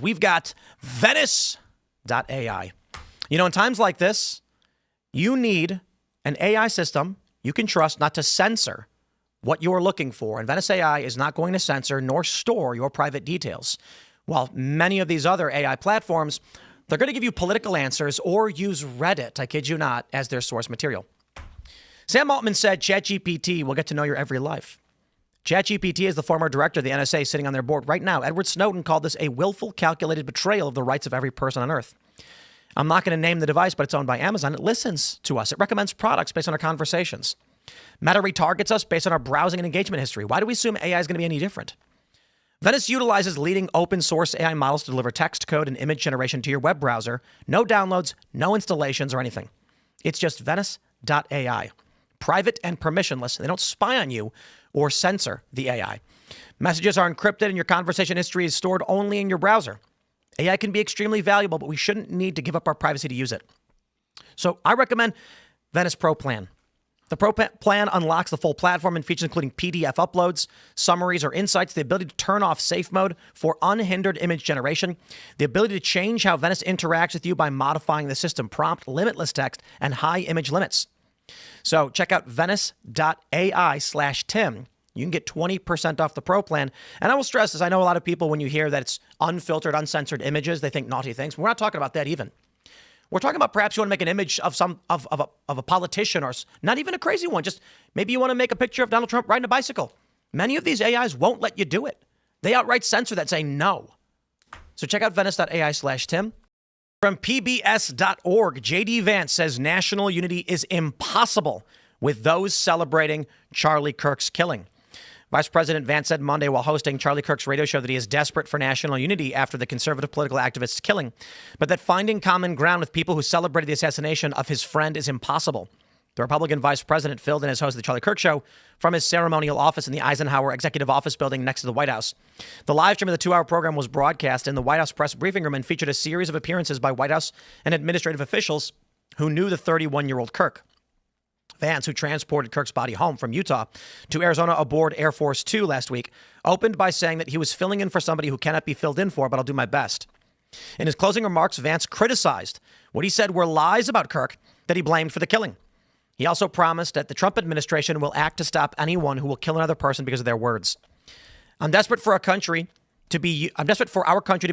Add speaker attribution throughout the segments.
Speaker 1: we've got Venice.ai. You know, in times like this, you need an AI system you can trust not to censor what you're looking for. And Venice AI is not going to censor nor store your private details. While many of these other AI platforms, they're going to give you political answers or use Reddit, I kid you not, as their source material. Sam Altman said ChatGPT will get to know your every life. ChatGPT is the former director of the NSA sitting on their board right now. Edward Snowden called this a willful, calculated betrayal of the rights of every person on Earth. I'm not going to name the device, but it's owned by Amazon. It listens to us. It recommends products based on our conversations. Meta retargets us based on our browsing and engagement history. Why do we assume AI is going to be any different? Venice utilizes leading open source AI models to deliver text, code, and image generation to your web browser. No downloads, no installations, or anything. It's just Venice.ai. Private and permissionless. They don't spy on you or censor the AI. Messages are encrypted and your conversation history is stored only in your browser. AI can be extremely valuable, but we shouldn't need to give up our privacy to use it. So I recommend Venice Pro Plan. The Pro Plan unlocks the full platform and features including PDF uploads, summaries, or insights, the ability to turn off safe mode for unhindered image generation, the ability to change how Venice interacts with you by modifying the system prompt, limitless text, and high image limits. So check out Venice.ai/Tim. You can get 20% off the Pro Plan. And I will stress this. I know a lot of people, when you hear that it's unfiltered, uncensored images, they think naughty things. We're not talking about that even. We're talking about perhaps you want to make an image of a politician, or not even a crazy one. Just maybe you want to make a picture of Donald Trump riding a bicycle. Many of these AIs won't let you do it. They outright censor that, say no. So check out Venice.ai/Tim. From PBS.org, J.D. Vance says national unity is impossible with those celebrating Charlie Kirk's killing. Vice President Vance said Monday while hosting Charlie Kirk's radio show that he is desperate for national unity after the conservative political activist's killing, but that finding common ground with people who celebrated the assassination of his friend is impossible. The Republican vice president filled in as host of the Charlie Kirk Show from his ceremonial office in the Eisenhower Executive Office Building next to the White House. The live stream of the 2-hour program was broadcast in the White House press briefing room and featured a series of appearances by White House and administrative officials who knew the 31-year-old Kirk. Vance, who transported Kirk's body home from Utah to Arizona aboard Air Force Two last week, opened by saying that he was filling in for somebody who cannot be filled in for, but I'll do my best. In his closing remarks, Vance criticized what he said were lies about Kirk that he blamed for the killing. He also promised that the Trump administration will act to stop anyone who will kill another person because of their words. I'm desperate for our country to be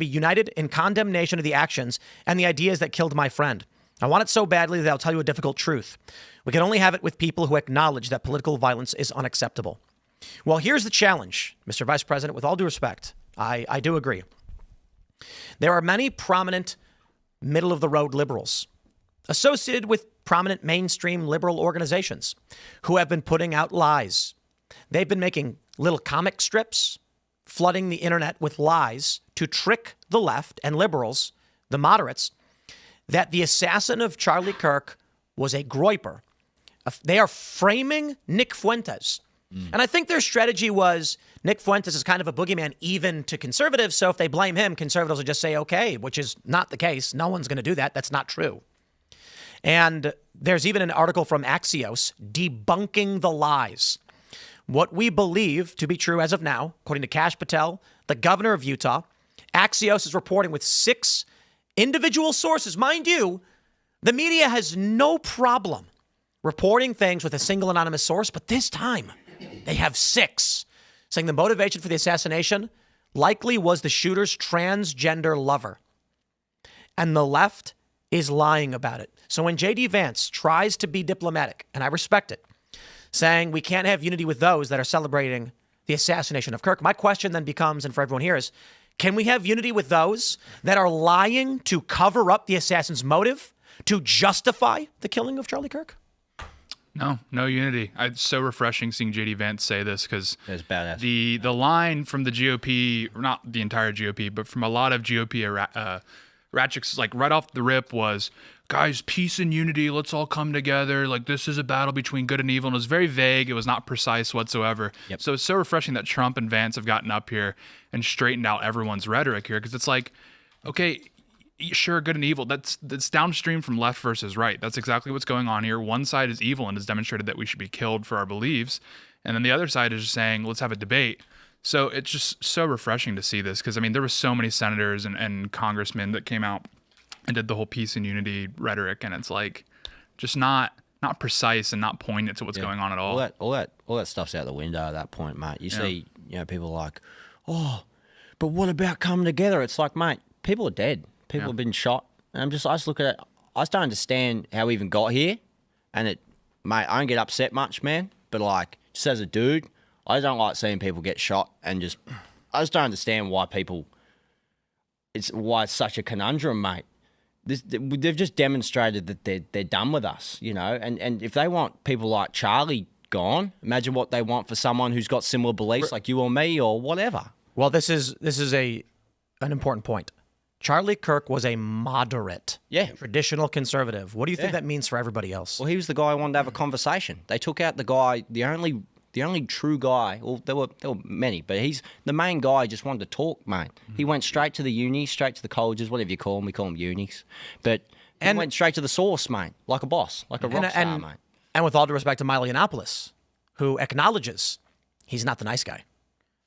Speaker 1: united in condemnation of the actions and the ideas that killed my friend. I want it so badly that I'll tell you a difficult truth. We can only have it with people who acknowledge that political violence is unacceptable. Well, here's the challenge, Mr. Vice President, with all due respect. I do agree. There are many prominent middle-of-the-road liberals associated with prominent mainstream liberal organizations who have been putting out lies. They've been making little comic strips, flooding the internet with lies to trick the left and liberals, the moderates, that the assassin of Charlie Kirk was a groyper. They are framing Nick Fuentes. And I think their strategy was Nick Fuentes is kind of a boogeyman even to conservatives. So if they blame him, conservatives will just say, okay, which is not the case. No one's going to do that. That's not true. And there's even an article from Axios debunking the lies. What we believe to be true as of now, according to Kash Patel, the governor of Utah, Axios is reporting with 6 individual sources. Mind you, the media has no problem reporting things with a single anonymous source, but this time they have 6, saying the motivation for the assassination likely was the shooter's transgender lover. And the left is lying about it. So when J.D. Vance tries to be diplomatic, and I respect it, saying we can't have unity with those that are celebrating the assassination of Kirk, my question then becomes, and for everyone here is, can we have unity with those that are lying to cover up the assassin's motive, to justify the killing of Charlie Kirk?
Speaker 2: No unity. It's so refreshing seeing J.D. Vance say this because
Speaker 3: the
Speaker 2: line from the GOP, not the entire GOP, but from a lot of GOP ratchets, like right off the rip was, guys, peace and unity, let's all come together. Like this is a battle between good and evil. And it was very vague. It was not precise whatsoever.
Speaker 3: Yep.
Speaker 2: So it's so refreshing that Trump and Vance have gotten up here and straightened out everyone's rhetoric here because it's like, okay, sure, good and evil. That's downstream from left versus right. That's exactly what's going on here. One side is evil and has demonstrated that we should be killed for our beliefs. And then the other side is just saying, let's have a debate. So it's just so refreshing to see this because, I mean, there were so many senators and congressmen that came out and did the whole peace and unity rhetoric, and it's like just not precise and not poignant to what's going on at all.
Speaker 3: All that stuff's out the window at that point, mate. You see, people like, oh, but what about coming together? It's like, mate, people are dead. People have been shot. And I just look at it. I just don't understand how we even got here. And mate, I don't get upset much, man. But like, just as a dude, I don't like seeing people get shot, and I just don't understand why it's such a conundrum, mate. They've just demonstrated that they're done with us, and if they want people like Charlie gone, imagine what they want for someone who's got similar beliefs like you or me or whatever.
Speaker 1: Well, this is an important point. Charlie Kirk was a moderate, traditional conservative. What do you think that means for everybody else?
Speaker 3: Well, he was the guy who wanted to have a conversation. They took out the guy, the only true guy. Well, there were many, but he's the main guy. Just wanted to talk, mate. He went straight to the uni, straight to the colleges, whatever you call them. We call them unis, but he went straight to the source, mate, like a boss, like a rock star, mate.
Speaker 1: And with all due respect to Milo Yiannopoulos, who acknowledges he's not the nice guy.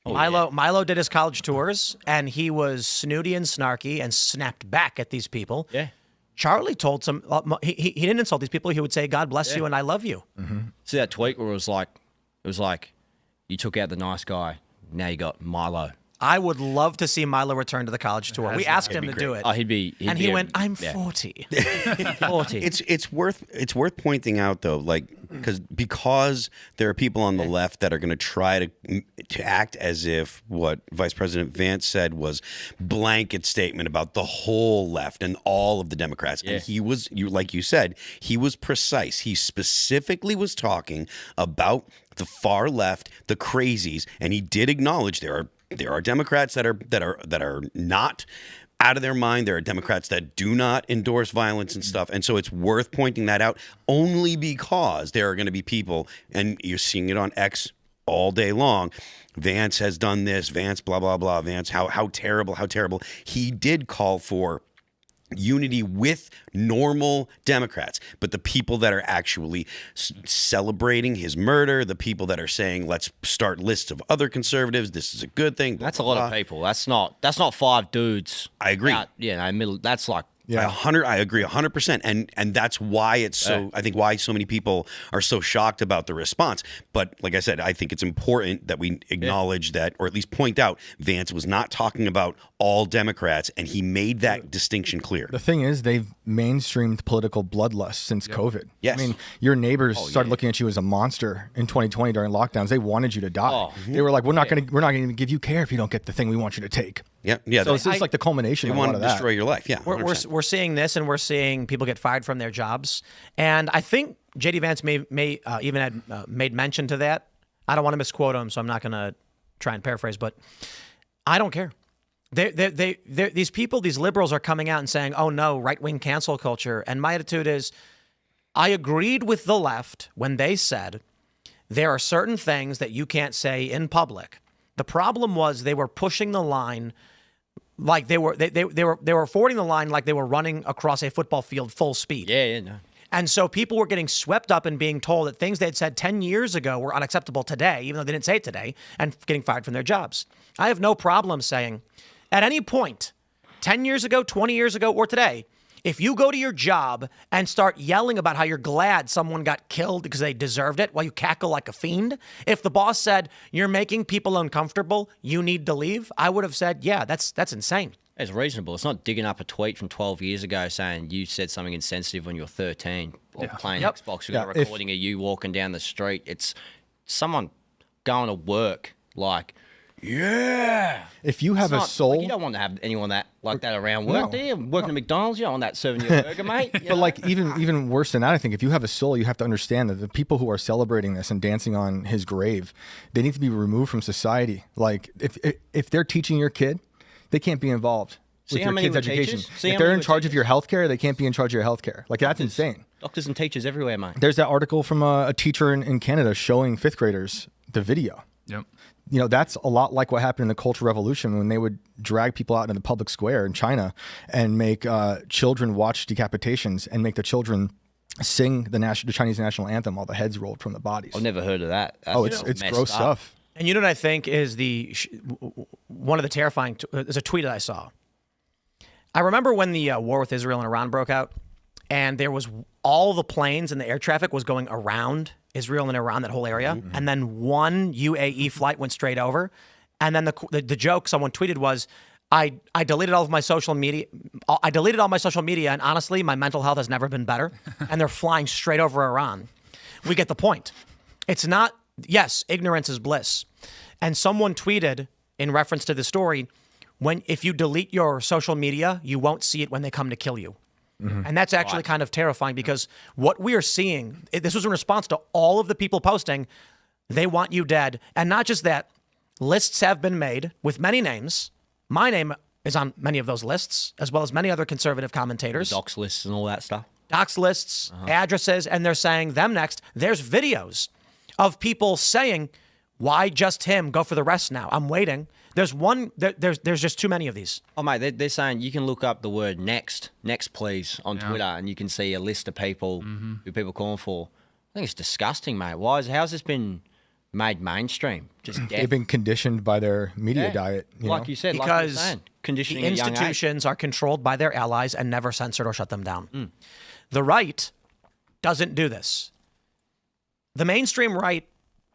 Speaker 1: Milo did his college tours, and he was snooty and snarky and snapped back at these people.
Speaker 3: Yeah.
Speaker 1: Charlie told some. He didn't insult these people. He would say, "God bless you," and "I love you."
Speaker 3: Mm-hmm. See that tweet where it was like, you took out the nice guy, now you got Milo.
Speaker 1: I would love to see Milo return to the college tour. We asked him to do it.
Speaker 3: Oh,
Speaker 1: he went, "I'm 40."
Speaker 3: 40.
Speaker 4: It's worth pointing out though, because there are people on the left that are going to try to act as if what Vice President Vance said was blanket statement about the whole left and all of the Democrats. And he was, like you said, he was precise. He specifically was talking about the far left, the crazies, and he did acknowledge there are Democrats that are not out of their mind. There are Democrats that do not endorse violence and stuff. And so it's worth pointing that out only because there are going to be people, and you're seeing it on X all day long. Vance has done this. Vance, blah, blah, blah. Vance, how terrible, how terrible. He did call for unity with normal Democrats, but the people that are actually celebrating his murder, the people that are saying let's start lists of other conservatives, this is a good thing.
Speaker 3: That's a lot of people. That's not 5 dudes.
Speaker 4: I agree.
Speaker 3: That's like.
Speaker 4: Yeah, I agree 100%, and that's why it's so. I think why so many people are so shocked about the response. But like I said, I think it's important that we acknowledge that, or at least point out, Vance was not talking about all Democrats, and he made that distinction clear.
Speaker 5: The thing is, they've mainstreamed political bloodlust since COVID.
Speaker 4: Yes.
Speaker 5: I mean, your neighbors started looking at you as a monster in 2020 during lockdowns. They wanted you to die. They were like, we're not going to give you care if you don't get the thing we want you to take.
Speaker 4: Yeah.
Speaker 5: So it's like the culmination of a lot of that.
Speaker 4: They want to destroy your life. Yeah,
Speaker 1: we're seeing this, and we're seeing people get fired from their jobs. And I think J.D. Vance may even had made mention to that. I don't want to misquote him, so I'm not going to try and paraphrase, but I don't care. These people, these liberals, are coming out and saying, "Oh no, right-wing cancel culture." And my attitude is, I agreed with the left when they said there are certain things that you can't say in public. The problem was they were pushing the line. Like they were forwarding the line like they were running across a football field full speed.
Speaker 3: No.
Speaker 1: And so people were getting swept up in being told that things they had said 10 years ago were unacceptable today, even though they didn't say it today, and getting fired from their jobs. I have no problem saying at any point, 10 years ago, 20 years ago, or today, if you go to your job and start yelling about how you're glad someone got killed because they deserved it while you cackle like a fiend, if the boss said, "You're making people uncomfortable, you need to leave," I would have said, yeah, that's insane.
Speaker 3: It's reasonable. It's not digging up a tweet from 12 years ago saying you said something insensitive when you were 13 or playing Xbox. We got a recording of you walking down the street. It's someone going to work like,
Speaker 5: if you have a soul,
Speaker 3: you don't want to have anyone like that around work, do you? Working at McDonald's, you don't want that serving you a burger, mate.
Speaker 5: But like even worse than that, I think if you have a soul, you have to understand that the people who are celebrating this and dancing on his grave, they need to be removed from society. Like if they're teaching your kid, they can't be involved with your kid's education. If they're in charge of your healthcare, they can't be in charge of your healthcare. Like that's insane.
Speaker 3: Doctors and teachers everywhere, mate.
Speaker 5: There's that article from a teacher in Canada showing 5th graders the video.
Speaker 2: Yep.
Speaker 5: That's a lot like what happened in the Cultural Revolution when they would drag people out into the public square in China and make children watch decapitations and make the children sing the Chinese national anthem while the heads rolled from the bodies.
Speaker 3: I've never heard of that.
Speaker 5: It's gross stuff.
Speaker 1: And you know what I think is one of the terrifying is a tweet that I saw. I remember when the war with Israel and Iran broke out, and there was all the planes and the air traffic was going around Israel and Iran, that whole area, and then one UAE flight went straight over, and then the joke someone tweeted was, I deleted all of my social media. I deleted all my social media, and honestly, my mental health has never been better. And they're flying straight over Iran. We get the point. It's not. Yes, ignorance is bliss. And someone tweeted in reference to the story, if you delete your social media, you won't see it when they come to kill you. And that's actually kind of terrifying, because what we are seeing, this was in response to all of the people posting, they want you dead. And not just that, lists have been made with many names. My name is on many of those lists, as well as many other conservative commentators.
Speaker 3: Docs lists and all that stuff.
Speaker 1: Docs lists, addresses, and they're saying them next. There's videos of people saying, why just him? Go for the rest now. I'm waiting. There's just too many of these.
Speaker 3: Oh, mate, they're saying you can look up the word next please, on Twitter, and you can see a list of people who people calling for. I think it's disgusting, mate. How's this been made mainstream? Just death.
Speaker 5: They've been conditioned by their media diet.
Speaker 3: You said,
Speaker 1: because
Speaker 3: like conditioning
Speaker 1: the
Speaker 3: at a young age.
Speaker 1: institutions are controlled by their allies and never censored or shut them down. The right doesn't do this. The mainstream right,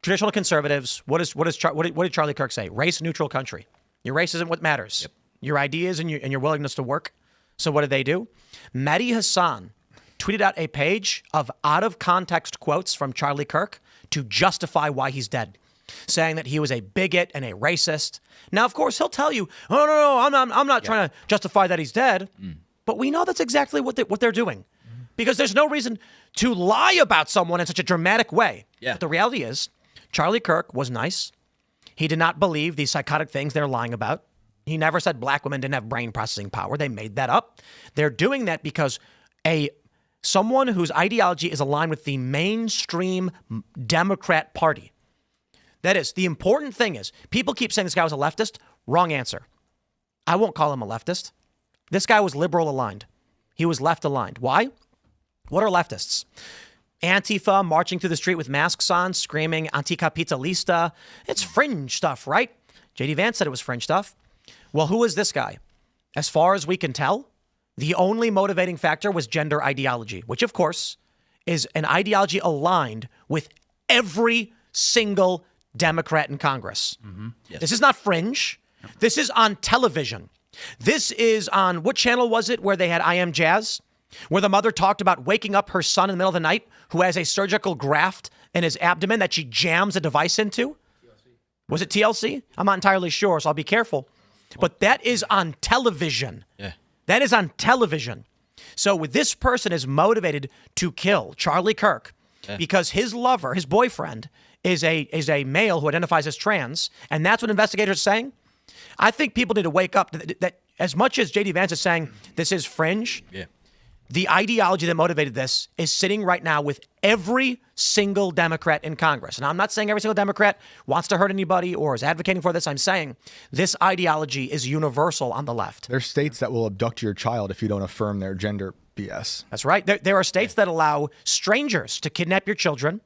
Speaker 1: traditional conservatives, what did Charlie Kirk say? Race neutral country. Your race isn't what matters. Yep. Your ideas and your willingness to work. So what do? Mehdi Hassan tweeted out a page of out of context quotes from Charlie Kirk to justify why he's dead, saying that he was a bigot and a racist. Now, of course, he'll tell you, "Oh no, I'm not trying to justify that he's dead." But we know that's exactly what they're doing, because there's no reason to lie about someone in such a dramatic way.
Speaker 3: Yeah.
Speaker 1: But the reality is, Charlie Kirk was nice. He did not believe these psychotic things they're lying about. He never said black women didn't have brain processing power. They made that up. They're doing that because someone whose ideology is aligned with the mainstream Democrat Party. That is, the important thing is, people keep saying this guy was a leftist. Wrong answer. I won't call him a leftist. This guy was liberal aligned. He was left aligned. Why? What are leftists? Antifa marching through the street with masks on, screaming anticapitalista. It's fringe stuff, right? J.D. Vance said it was fringe stuff. Well, who is this guy? As far as we can tell, the only motivating factor was gender ideology, which, of course, is an ideology aligned with every single Democrat in Congress. Yes. This is not fringe. This is on television. This is on, what channel was it where they had I Am Jazz? Where the mother talked about waking up her son in the middle of the night who has a surgical graft in his abdomen that she jams a device into? TLC. Was it TLC? I'm not entirely sure, so I'll be careful. But that is on television. Yeah. That is on television. So this person is motivated to kill Charlie Kirk because his lover, his boyfriend, is a male who identifies as trans, and that's what investigators are saying. I think people need to wake up that as much as J.D. Vance is saying this is fringe, the ideology that motivated this is sitting right now with every single Democrat in Congress. And I'm not saying every single Democrat wants to hurt anybody or is advocating for this. I'm saying this ideology is universal on the left.
Speaker 5: There's states that will abduct your child if you don't affirm their gender BS.
Speaker 1: That's right. There are states that allow strangers to kidnap your children.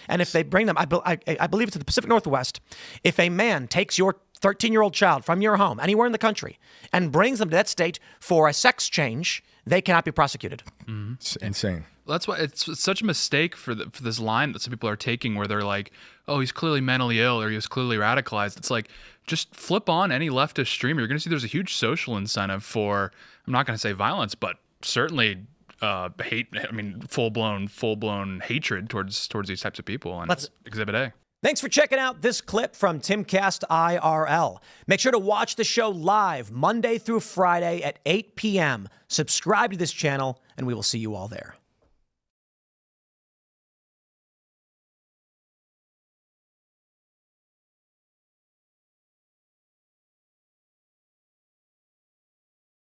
Speaker 1: And if they bring them, I believe it's in the Pacific Northwest, if a man takes your 13-year-old child from your home anywhere in the country and brings them to that state for a sex change, they cannot be prosecuted.
Speaker 5: It's insane.
Speaker 2: That's why it's such a mistake for this line that some people are taking, where they're like, "Oh, he's clearly mentally ill, or he was clearly radicalized." It's like, just flip on any leftist streamer. You're going to see there's a huge social incentive for, I'm not going to say violence, but certainly hate. I mean, full blown hatred towards these types of people. And that's Exhibit A.
Speaker 1: Thanks for checking out this clip from Timcast IRL. Make sure to watch the show live Monday through Friday at 8 p.m. Subscribe to this channel, and we will see you all there.